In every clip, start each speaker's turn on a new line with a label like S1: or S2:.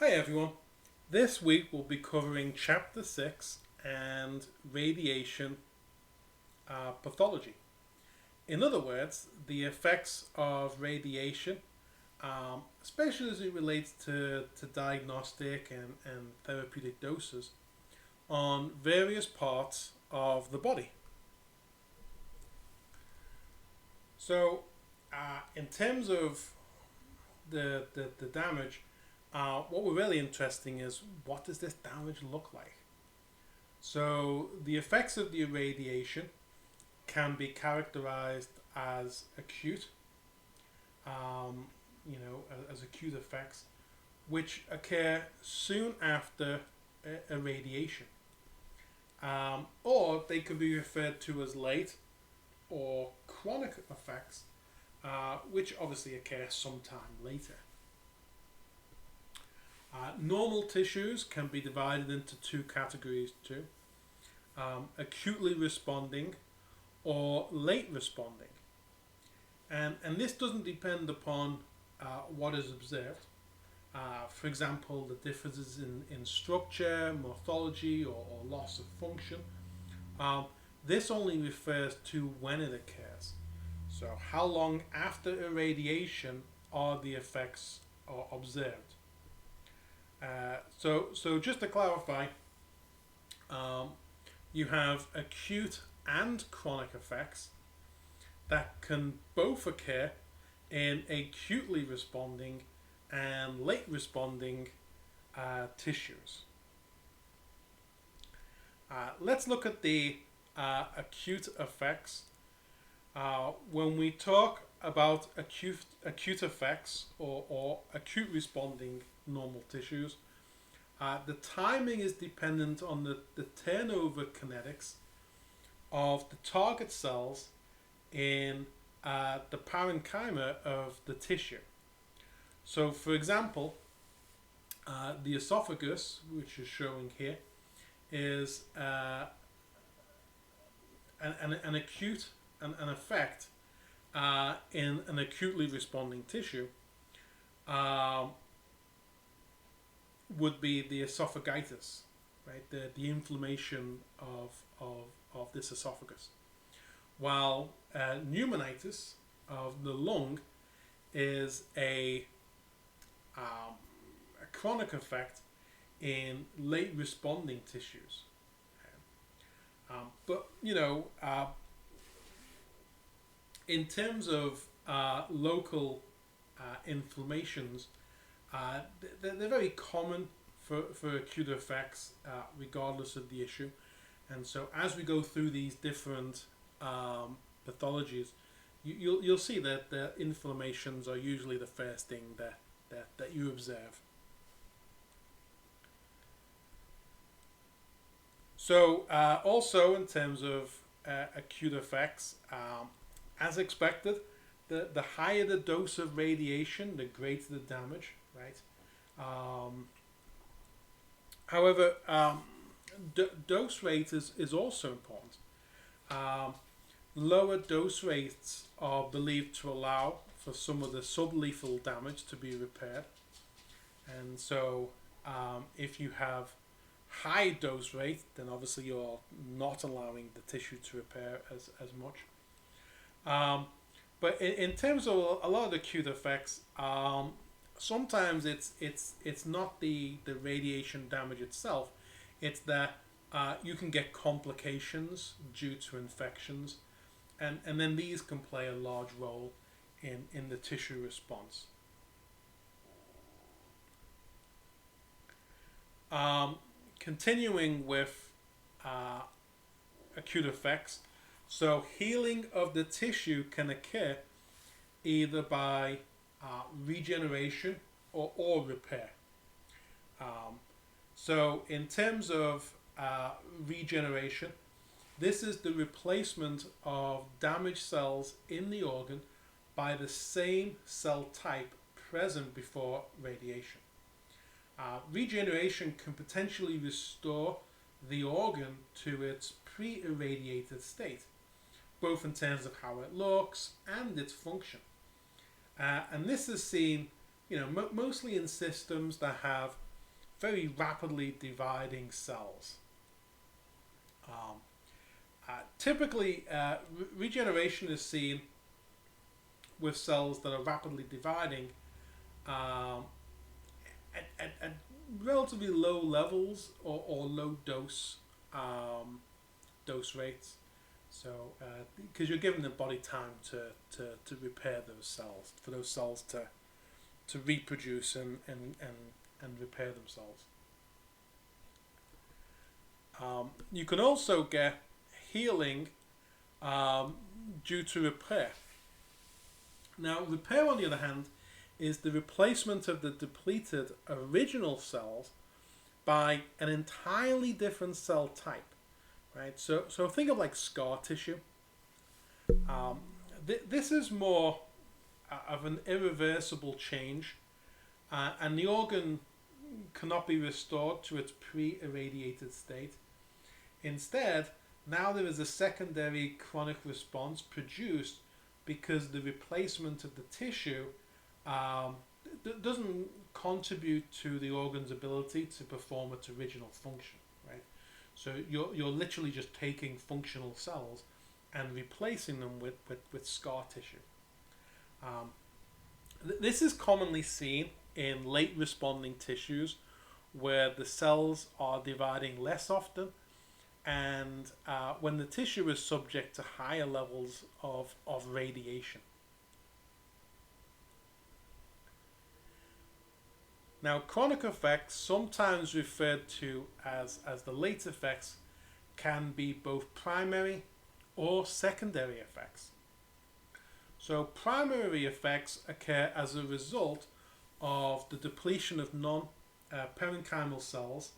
S1: Hi everyone. This week we'll be covering chapter 6 and radiation pathology. In other words, the effects of radiation, especially as it relates to diagnostic and therapeutic doses, on various parts of the body. So, in terms of the damage, what we're really interested in is what does this damage look like? So the effects of the irradiation can be characterized as acute, as acute effects, which occur soon after irradiation. Or they can be referred to as late or chronic effects, which obviously occur sometime later. Normal tissues can be divided into two categories too. Acutely responding or late responding. And this doesn't depend upon what is observed. For example, the differences in structure, morphology, or loss of function. This only refers to when it occurs. So how long after irradiation are the effects observed? So just to clarify, you have acute and chronic effects that can both occur in acutely responding and late responding tissues. Let's look at the acute effects. When we talk about acute effects or acute responding normal tissues, the timing is dependent on the turnover kinetics of the target cells in the parenchyma of the tissue. So for example, the esophagus, which is showing here, is an acute an effect in an acutely responding tissue would be the esophagitis, right? The inflammation of this esophagus. While pneumonitis of the lung is a chronic effect in late responding tissues. But in terms of local inflammations, they're very common for acute effects, regardless of the issue. And so as we go through these different pathologies, you'll see that the inflammations are usually the first thing that you observe. So also in terms of acute effects, as expected, the higher the dose of radiation, the greater the damage, right? However, dose rate is also important. Lower dose rates are believed to allow for some of the sublethal damage to be repaired. And so if you have high dose rate, then obviously you're not allowing the tissue to repair as much. But in terms of a lot of the acute effects, sometimes it's not the radiation damage itself. It's that you can get complications due to infections, and then these can play a large role in the tissue response. Continuing with acute effects, so healing of the tissue can occur either by regeneration or repair. So in terms of regeneration, this is the replacement of damaged cells in the organ by the same cell type present before radiation. Regeneration can potentially restore the organ to its pre-irradiated state, both in terms of how it looks and its function. And this is seen, mostly in systems that have very rapidly dividing cells. Typically, regeneration is seen with cells that are rapidly dividing at relatively low levels or low dose dose rates. So, because you're giving the body time to repair those cells, for those cells to reproduce and repair themselves. You can also get healing due to repair. Now, repair, on the other hand, is the replacement of the depleted original cells by an entirely different cell type, right? So think of like scar tissue. This is more of an irreversible change, and the organ cannot be restored to its pre-irradiated state. Instead, now there is a secondary chronic response produced because the replacement of the tissue doesn't contribute to the organ's ability to perform its original function, right? So you're literally just taking functional cells and replacing them with scar tissue. This is commonly seen in late responding tissues where the cells are dividing less often, and when the tissue is subject to higher levels of radiation. Now, chronic effects, sometimes referred to as the late effects, can be both primary or secondary effects. So primary effects occur as a result of the depletion of non-parenchymal cells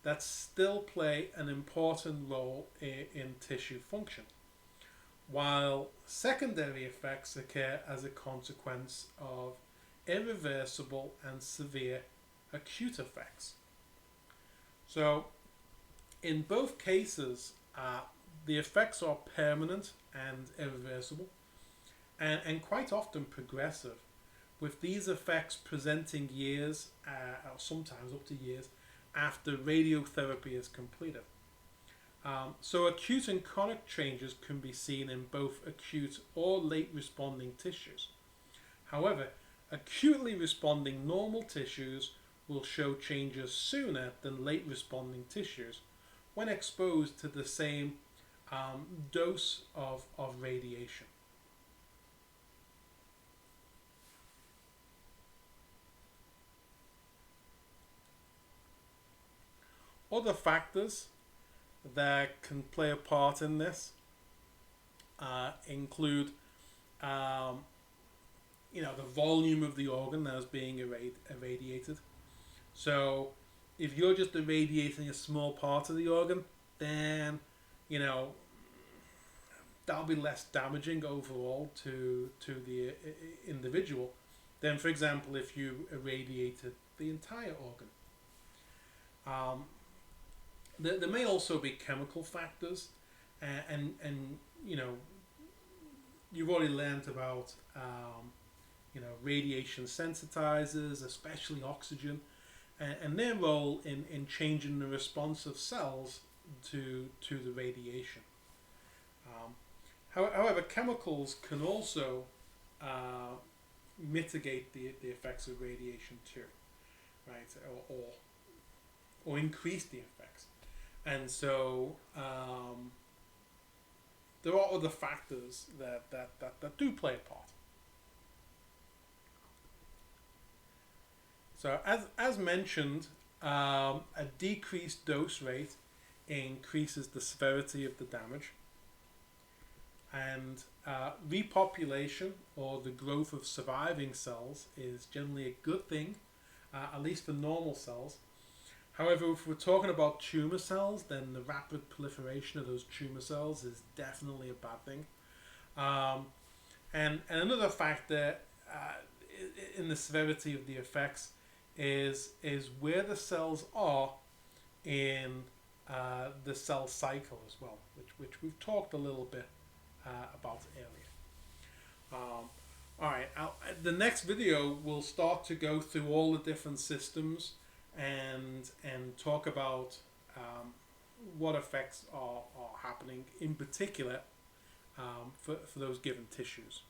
S1: that still play an important role in tissue function, while secondary effects occur as a consequence of irreversible and severe acute effects. So in both cases, the effects are permanent and irreversible, and quite often progressive, with these effects presenting years, or sometimes up to years, after radiotherapy is completed. So acute and chronic changes can be seen in both acute or late responding tissues. However, acutely responding normal tissues will show changes sooner than late responding tissues when exposed to the same dose of radiation. Other factors that can play a part in this include the volume of the organ that is being irradiated. So if you're just irradiating a small part of the organ, then that'll be less damaging overall to the individual than, for example, if you irradiated the entire organ. There may also be chemical factors, and you've already learned about radiation sensitizers, especially oxygen, and their role in changing the response of cells to the radiation. However, chemicals can also mitigate the effects of radiation too, right? Or increase the effects. And so there are other factors that do play a part. So as mentioned, a decreased dose rate increases the severity of the damage, and repopulation, or the growth of surviving cells, is generally a good thing, at least for normal cells. However, if we're talking about tumor cells, then the rapid proliferation of those tumor cells is definitely a bad thing. And another factor in the severity of the effects is where the cells are in the cell cycle as well, which we've talked a little bit about earlier. Alright, the next video will start to go through all the different systems and talk about what effects are happening in particular for those given tissues.